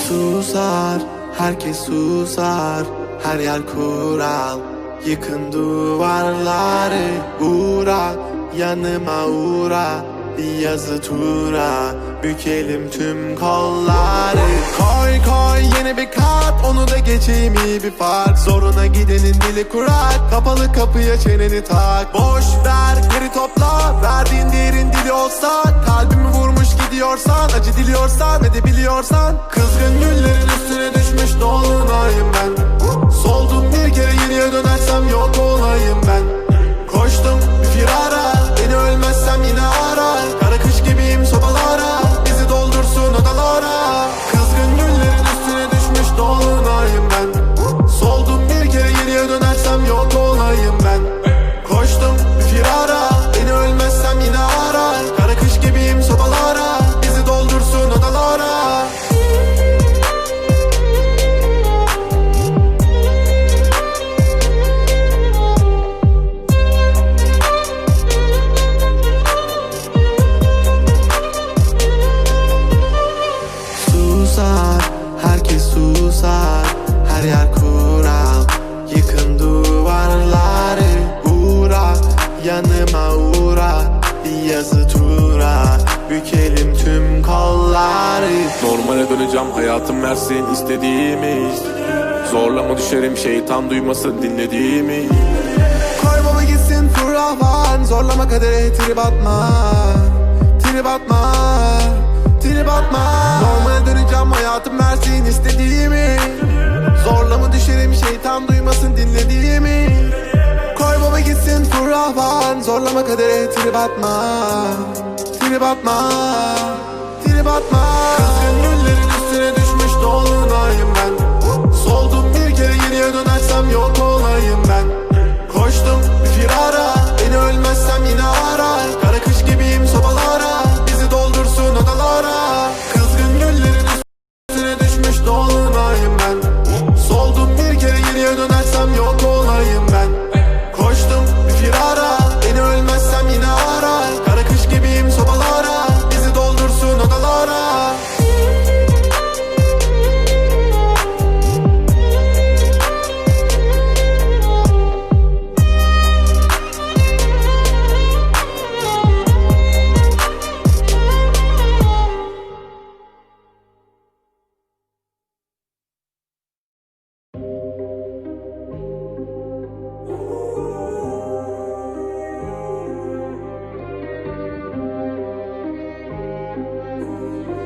Susar, herkes susar, her yer kural. Yıkın duvarları, uğra, yanıma uğra. Bir yazı tura, bükelim tüm kolları. Koy koy yeni bir kat, onu da geçeyim iyi bir fark. Zoruna gidenin dili kurak, kapalı kapıya çeneni tak. Boş ver geri topla, verdiğin değerin dili olsa. Kalbimi vurmuş gidiyorsan, acı diliyorsan edebiliyorsan. Kızgın güllerin üstüne düşmüş dolunayım ben. Soldum bir kere geriye dönersem yok olayım ben. Koştum bir firara, beni ölmezsem yine ara. Kara kış gibiyim sobalara, bizi doldursun odalara. Kızgın güllerin üstüne düşmüş dolunayım ben. Soldum bir kere geriye dönersem yok olayım ben. Koştum bir firara, beni ölmezsem yine ara. Kara kış gibiyim sobalara, bizi doldursun odalara. Susar, herkes susar, her yer kural. Yıkın duvarları, uğra, yanıma uğra. Bir yazı tura, bükelim tüm kolları. Normale döneceğim, hayatım versin istediğimi. Zorlama düşerim, şeytan duymasın dinlediğimi. Koy baba gitsin furravan, zorlama kadere trip atma. Trip atma, trip atma. Normale döneceğim, hayatım versin istediğimi. Zorlama düşerim, şeytan duymasın dinlediğimi. Koy baba gitsin furravan, zorlama kadere trip atma. Trip atma, trip atma. Kızgın güllerin